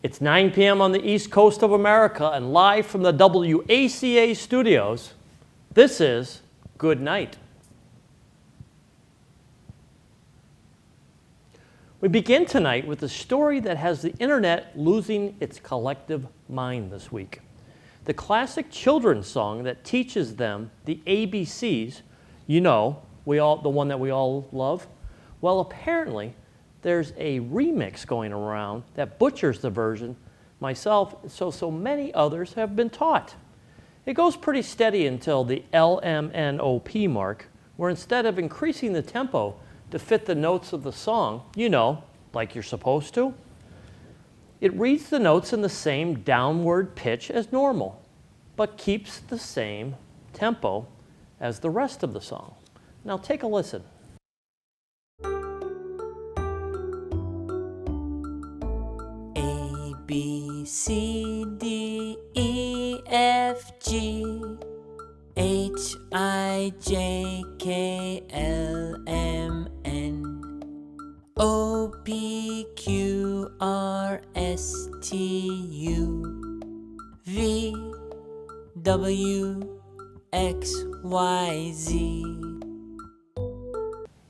It's 9 p.m. on the East Coast of America, and live from the WACA studios, this is Good Night. We begin tonight with a story that has the internet losing its collective mind this week. The classic children's song that teaches them the ABCs, you know, the one that we all love. Well, apparently, there's a remix going around that butchers the version myself, so many others have been taught. It goes pretty steady until the LMNOP mark, where instead of increasing the tempo to fit the notes of the song, you know, like you're supposed to, it reads the notes in the same downward pitch as normal, but keeps the same tempo as the rest of the song. Now take a listen. B, C, D, E, F, G, H, I, J, K, L, M, N, O, P, Q, R, S, T, U, V, W, X, Y, Z.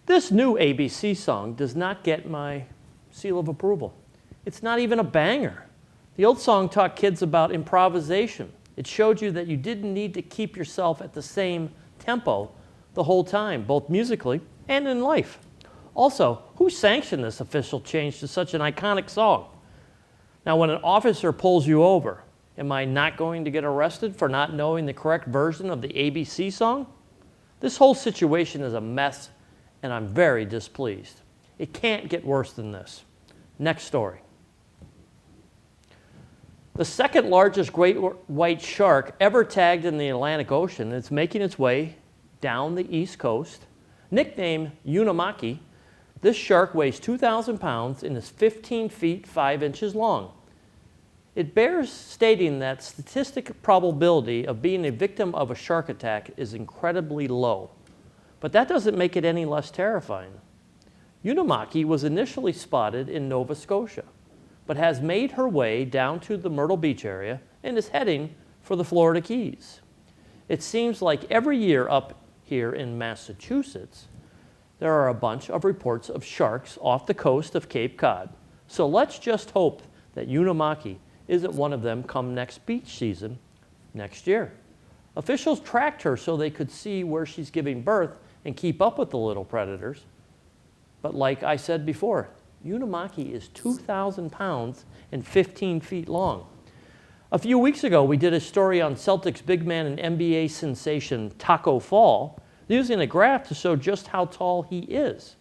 This new ABC song does not get my seal of approval. It's not even a banger. The old song taught kids about improvisation. It showed you that you didn't need to keep yourself at the same tempo the whole time, both musically and in life. Also, who sanctioned this official change to such an iconic song? Now, when an officer pulls you over, am I not going to get arrested for not knowing the correct version of the ABC song? This whole situation is a mess, and I'm very displeased. It can't get worse than this. Next story. The second largest great white shark ever tagged in the Atlantic Ocean is making its way down the East Coast. Nicknamed Unamaki, this shark weighs 2,000 pounds and is 15 feet 5 inches long. It bears stating that statistic probability of being a victim of a shark attack is incredibly low, but that doesn't make it any less terrifying. Unamaki was initially spotted in Nova Scotia, but has made her way down to the Myrtle Beach area and is heading for the Florida Keys. It seems like every year up here in Massachusetts, there are a bunch of reports of sharks off the coast of Cape Cod. So let's just hope that Unamaki isn't one of them come next beach season next year. Officials tracked her so they could see where she's giving birth and keep up with the little predators. But like I said before, Unamaki is 2,000 pounds and 15 feet long. A few weeks ago, we did a story on Celtics big man and NBA sensation Taco Fall, using a graph to show just how tall he is.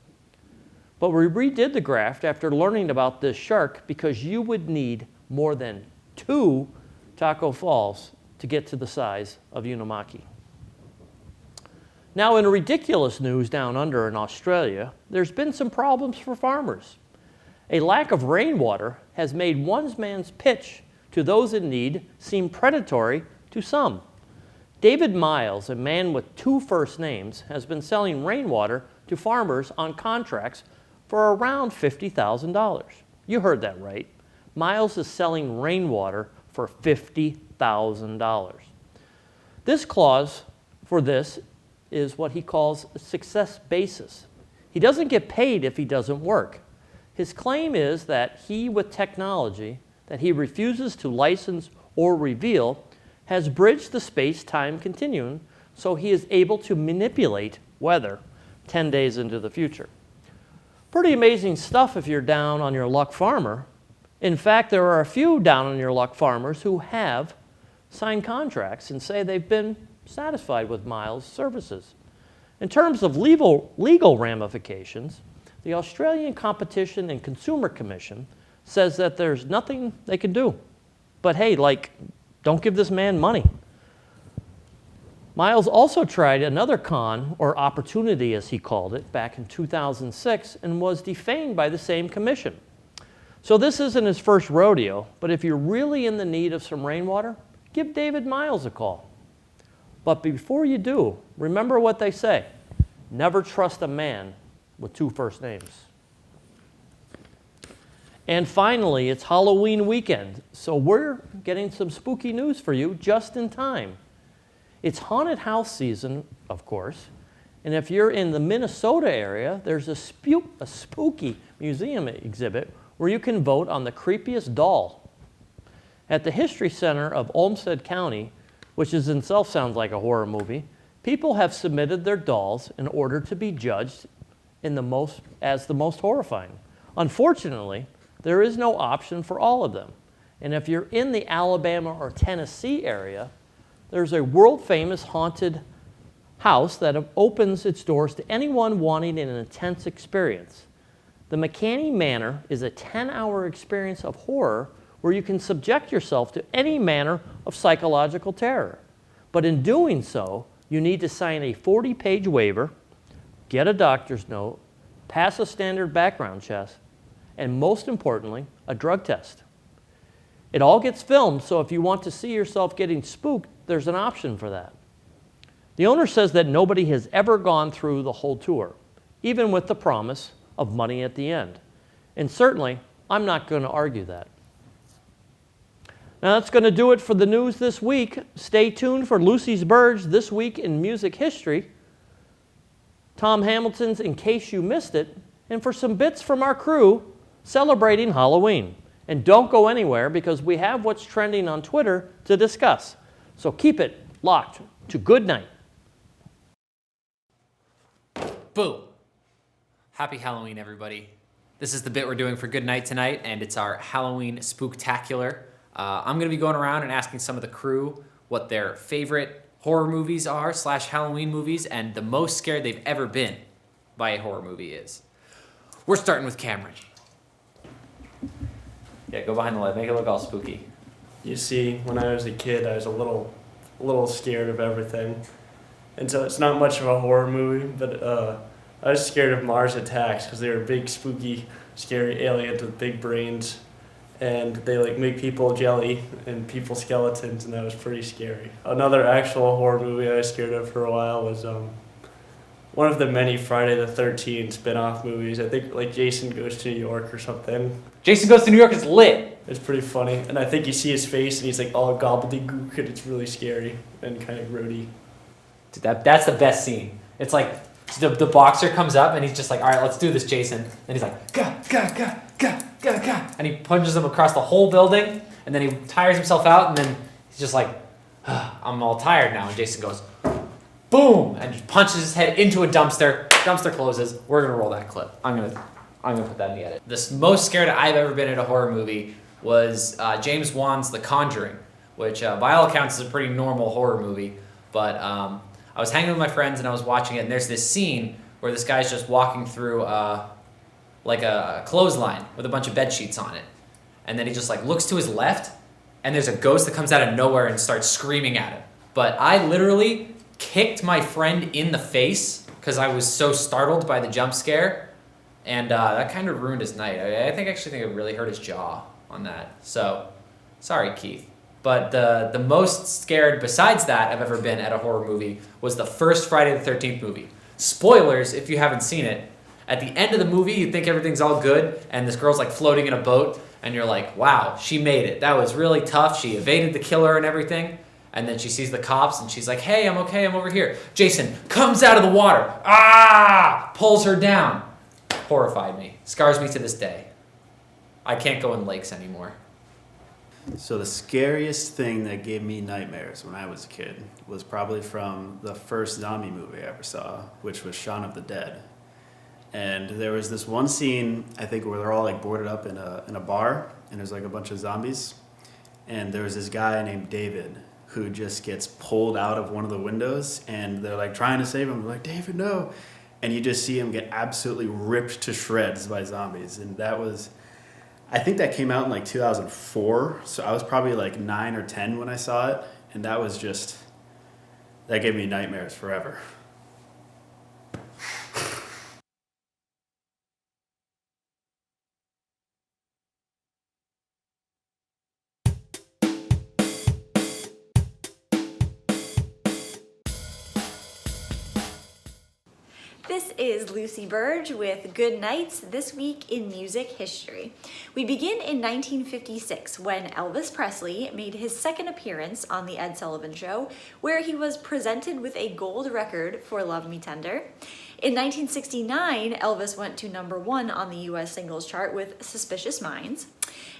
But we redid the graph after learning about this shark because you would need more than 2 Taco Falls to get to the size of Unamaki. Now, in ridiculous news down under in Australia, there's been some problems for farmers. A lack of rainwater has made one man's pitch to those in need seem predatory to some. David Miles, a man with 2 first names, has been selling rainwater to farmers on contracts for around $50,000. You heard that right. Miles is selling rainwater for $50,000. This clause for this is what he calls a success basis. He doesn't get paid if he doesn't work. His claim is that he, with technology that he refuses to license or reveal, has bridged the space-time continuum so he is able to manipulate weather 10 days into the future. Pretty amazing stuff if you're down on your luck farmer. In fact, there are a few down on your luck farmers who have signed contracts and say they've been satisfied with Miles' services. In terms of legal ramifications, the Australian Competition and Consumer Commission says that there's nothing they can do. But hey, don't give this man money. Miles also tried another con, or opportunity as he called it, back in 2006 and was defamed by the same commission. So this isn't his first rodeo, but if you're really in the need of some rainwater, give David Miles a call. But before you do, remember what they say. Never trust a man with 2 first names. And finally, it's Halloween weekend, so we're getting some spooky news for you just in time. It's haunted house season, of course, and if you're in the Minnesota area, there's a spooky museum exhibit where you can vote on the creepiest doll. At the History Center of Olmsted County, which is itself sounds like a horror movie, people have submitted their dolls in order to be judged as the most horrifying. Unfortunately, there is no option for all of them. And if you're in the Alabama or Tennessee area, there's a world-famous haunted house that opens its doors to anyone wanting an intense experience. The McCanny Manor is a 10-hour experience of horror where you can subject yourself to any manner of psychological terror. But in doing so, you need to sign a 40-page waiver, get a doctor's note, pass a standard background check, and most importantly, a drug test. It all gets filmed, so if you want to see yourself getting spooked, there's an option for that. The owner says that nobody has ever gone through the whole tour, even with the promise of money at the end. And certainly, I'm not going to argue that. Now that's going to do it for the news this week. Stay tuned for Lucy Burdge This Week in Music History, Tom Hamilton's In Case You Missed It, and for some bits from our crew celebrating Halloween. And don't go anywhere because we have what's trending on Twitter to discuss. So keep it locked to Good Night. Boo! Happy Halloween, everybody. This is the bit we're doing for Good Night tonight, and it's our Halloween Spooktacular. I'm going to be going around and asking some of the crew what their favorite horror movies are / Halloween movies, and the most scared they've ever been by a horror movie is. We're starting with Cameron. Yeah, go behind the light. Make it look all spooky. You see, when I was a kid, I was a little scared of everything. And so it's not much of a horror movie, but I was scared of Mars Attacks because they were big, spooky, scary aliens with big brains. And they make people jelly and people skeletons, and that was pretty scary. Another actual horror movie I was scared of for a while was one of the many Friday the 13th spin-off movies. I think Jason Goes to New York or something. Jason Goes to New York is lit. It's pretty funny, and I think you see his face and he's all gobbledygook, and it's really scary and kind of grody. Dude, that's the best scene. It's like the boxer comes up and he's just like, all right, let's do this, Jason. And he's like, gah, gah, gah, gah, gah, gah. And he punches him across the whole building, and then he tires himself out, and then he's just like, I'm all tired now. And Jason goes, boom, and just punches his head into a dumpster. Dumpster closes. We're gonna roll that clip. I'm gonna put that in the edit. The most scared I've ever been at a horror movie was James Wan's The Conjuring, which by all accounts is a pretty normal horror movie. But I was hanging with my friends and I was watching it, and there's this scene where this guy's just walking through like a clothesline with a bunch of bed sheets on it, and then he just looks to his left, and there's a ghost that comes out of nowhere and starts screaming at him. But I literally kicked my friend in the face because I was so startled by the jump scare, and that kind of ruined his night. I actually think it really hurt his jaw on that. So, sorry, Keith. But the most scared besides that I've ever been at a horror movie was the first Friday the 13th movie. Spoilers if you haven't seen it. At the end of the movie, you think everything's all good, and this girl's floating in a boat, and you're like, wow, she made it. That was really tough. She evaded the killer and everything. And then she sees the cops, and she's like, hey, I'm okay, I'm over here. Jason comes out of the water. Pulls her down. Horrified me. Scars me to this day. I can't go in lakes anymore. So the scariest thing that gave me nightmares when I was a kid was probably from the first zombie movie I ever saw, which was Shaun of the Dead. And there was this one scene, I think, where they're all boarded up in a bar, and there's a bunch of zombies. And there was this guy named David who just gets pulled out of one of the windows, and they're trying to save him. They're like, David, no. And you just see him get absolutely ripped to shreds by zombies. And that was, I think that came out in 2004. So I was probably 9 or 10 when I saw it. And that was just, that gave me nightmares forever. This is Lucy Burdge with Good Nights This Week in Music History. We begin in 1956 when Elvis Presley made his second appearance on The Ed Sullivan Show, where he was presented with a gold record for Love Me Tender. In 1969, Elvis went to number 1 on the US singles chart with Suspicious Minds.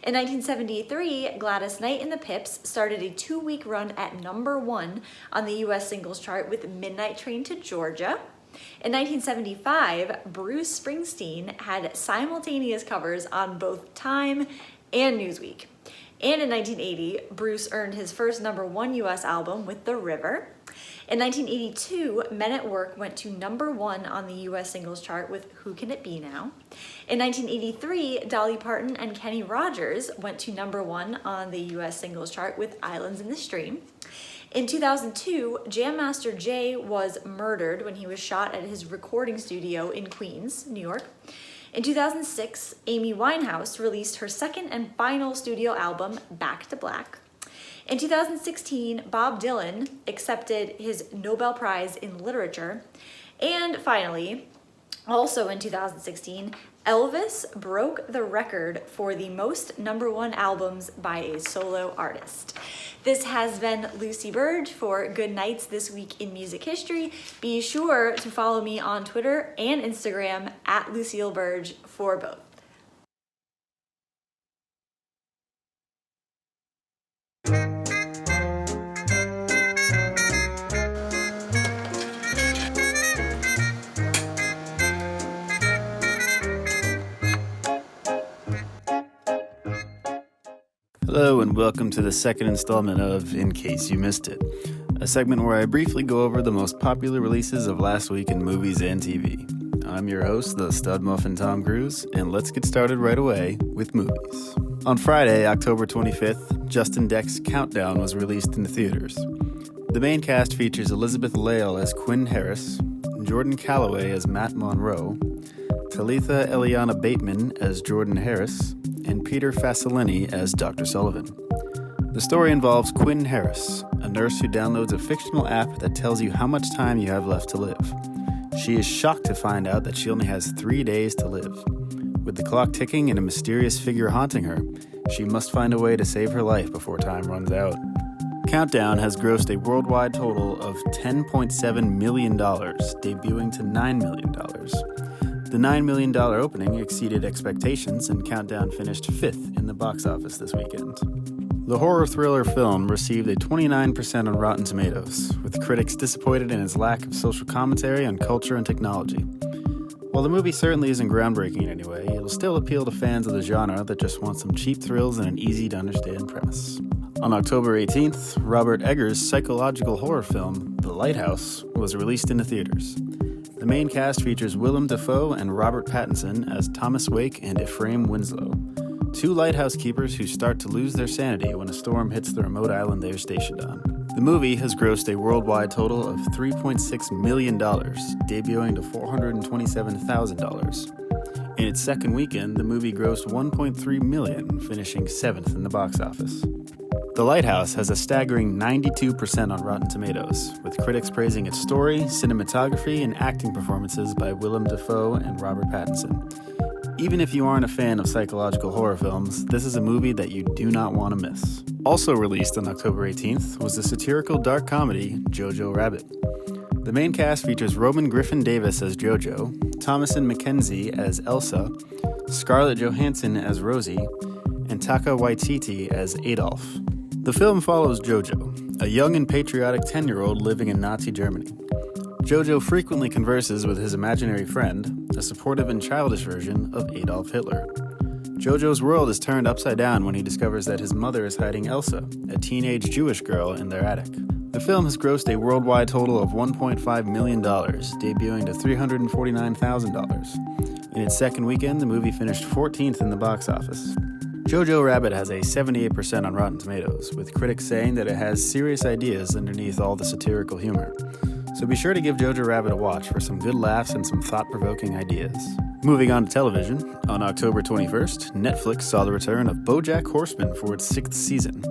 In 1973, Gladys Knight and the Pips started a 2-week run at number 1 on the US singles chart with Midnight Train to Georgia. In 1975, Bruce Springsteen had simultaneous covers on both Time and Newsweek. And in 1980, Bruce earned his first number 1 US album with The River. In 1982, Men at Work went to number 1 on the US singles chart with Who Can It Be Now? In 1983, Dolly Parton and Kenny Rogers went to number 1 on the US singles chart with Islands in the Stream. In 2002, Jam Master Jay was murdered when he was shot at his recording studio in Queens, New York. In 2006, Amy Winehouse released her second and final studio album, Back to Black. In 2016, Bob Dylan accepted his Nobel Prize in Literature. And finally, also in 2016, Elvis broke the record for the most number 1 albums by a solo artist. This has been Lucy Burdge for Good Nights This Week in Music History. Be sure to follow me on Twitter and Instagram at Lucille Burdge for both. Hello and welcome to the second installment of In Case You Missed It, a segment where I briefly go over the most popular releases of last week in movies and TV. I'm your host, the Stud Muffin Tom Cruise, and let's get started right away with movies. On Friday, October 25th, Justin Deck's Countdown was released in the theaters. The main cast features Elizabeth Lail as Quinn Harris, Jordan Calloway as Matt Monroe, Talitha Eliana Bateman as Jordan Harris, and Peter Fasolini as Dr. Sullivan. The story involves Quinn Harris, a nurse who downloads a fictional app that tells you how much time you have left to live. She is shocked to find out that she only has 3 days to live. With the clock ticking and a mysterious figure haunting her, she must find a way to save her life before time runs out. Countdown has grossed a worldwide total of $10.7 million, debuting to $9 million. The $9 million opening exceeded expectations, and Countdown finished 5th in the box office this weekend. The horror thriller film received a 29% on Rotten Tomatoes, with critics disappointed in its lack of social commentary on culture and technology. While the movie certainly isn't groundbreaking in any way, it'll still appeal to fans of the genre that just want some cheap thrills and an easy-to-understand premise. On October 18th, Robert Eggers' psychological horror film, The Lighthouse, was released in the theaters. The main cast features Willem Dafoe and Robert Pattinson as Thomas Wake and Ephraim Winslow, 2 lighthouse keepers who start to lose their sanity when a storm hits the remote island they are stationed on. The movie has grossed a worldwide total of $3.6 million, debuting to $427,000. In its second weekend, the movie grossed $1.3 million, finishing 7th in the box office. The Lighthouse has a staggering 92% on Rotten Tomatoes, with critics praising its story, cinematography, and acting performances by Willem Dafoe and Robert Pattinson. Even if you aren't a fan of psychological horror films, this is a movie that you do not want to miss. Also released on October 18th was the satirical dark comedy Jojo Rabbit. The main cast features Roman Griffin Davis as Jojo, Thomasin McKenzie as Elsa, Scarlett Johansson as Rosie, and Taka Waititi as Adolf. The film follows Jojo, a young and patriotic 10-year-old living in Nazi Germany. Jojo frequently converses with his imaginary friend, a supportive and childish version of Adolf Hitler. Jojo's world is turned upside down when he discovers that his mother is hiding Elsa, a teenage Jewish girl, in their attic. The film has grossed a worldwide total of $1.5 million, debuting to $349,000. In its second weekend, the movie finished 14th in the box office. Jojo Rabbit has a 78% on Rotten Tomatoes, with critics saying that it has serious ideas underneath all the satirical humor. So be sure to give Jojo Rabbit a watch for some good laughs and some thought-provoking ideas. Moving on to television, on October 21st, Netflix saw the return of BoJack Horseman for its 6th season.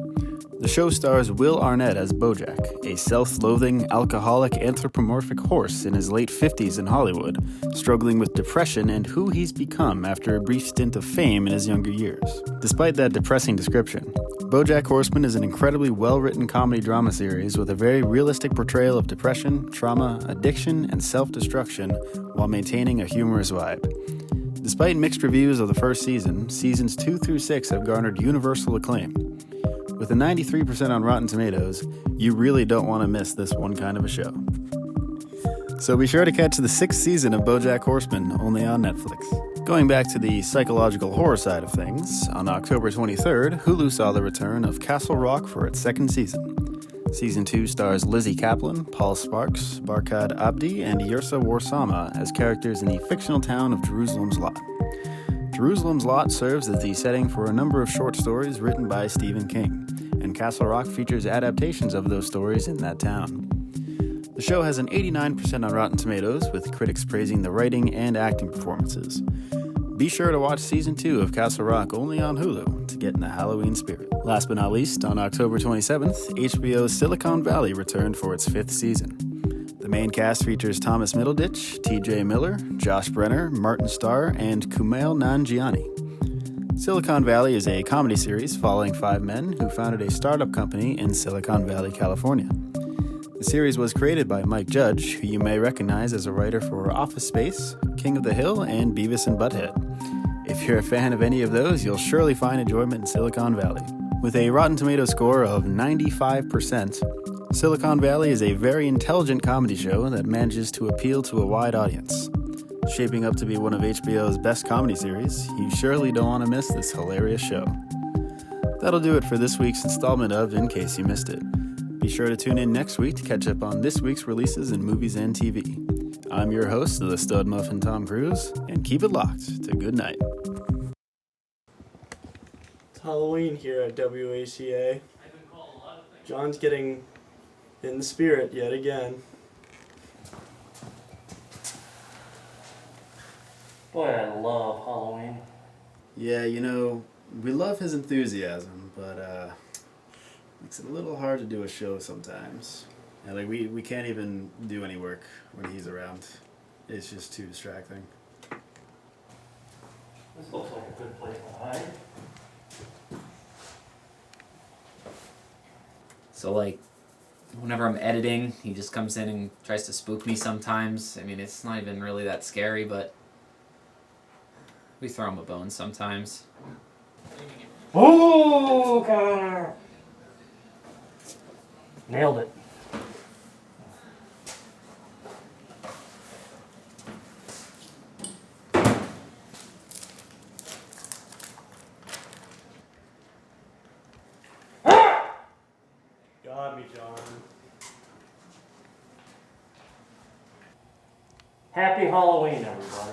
The show stars Will Arnett as Bojack, a self-loathing, alcoholic, anthropomorphic horse in his late 50s in Hollywood, struggling with depression and who he's become after a brief stint of fame in his younger years. Despite that depressing description, BoJack Horseman is an incredibly well-written comedy drama series with a very realistic portrayal of depression, trauma, addiction, and self-destruction while maintaining a humorous vibe. Despite mixed reviews of the first season, seasons 2 through 6 have garnered universal acclaim. With a 93% on Rotten Tomatoes, you really don't want to miss this one kind of a show. So be sure to catch the 6th season of BoJack Horseman, only on Netflix. Going back to the psychological horror side of things, on October 23rd, Hulu saw the return of Castle Rock for its 2nd season. Season 2 stars Lizzie Kaplan, Paul Sparks, Barkhad Abdi, and Yrsa Warsama as characters in the fictional town of Jerusalem's Lot. Jerusalem's Lot serves as the setting for a number of short stories written by Stephen King, and Castle Rock features adaptations of those stories in that town. The show has an 89% on Rotten Tomatoes, with critics praising the writing and acting performances. Be sure to watch Season 2 of Castle Rock only on Hulu to get in the Halloween spirit. Last but not least, on October 27th, HBO's Silicon Valley returned for its 5th season. The main cast features Thomas Middleditch, TJ Miller, Josh Brenner, Martin Starr, and Kumail Nanjiani. Silicon Valley is a comedy series following 5 men who founded a startup company in Silicon Valley, California. The series was created by Mike Judge, who you may recognize as a writer for Office Space, King of the Hill, and Beavis and Butthead. If you're a fan of any of those, you'll surely find enjoyment in Silicon Valley. With a Rotten Tomatoes score of 95%, Silicon Valley is a very intelligent comedy show that manages to appeal to a wide audience. Shaping up to be one of HBO's best comedy series, you surely don't want to miss this hilarious show. That'll do it for this week's installment of In Case You Missed It. Be sure to tune in next week to catch up on this week's releases in movies and TV. I'm your host, the Stud Muffin Tom Cruise, and keep it locked to good night. It's Halloween here at WACA. John's getting in the spirit yet again. Boy, I love Halloween. Yeah, we love his enthusiasm, but makes it a little hard to do a show sometimes. And we can't even do any work when he's around. It's just too distracting. This looks like a good place to hide. So whenever I'm editing, he just comes in and tries to spook me sometimes. I mean, it's not even really that scary, but we throw him a bone sometimes. Oh, Connor! Nailed it. Got me, John. Happy Halloween, everybody.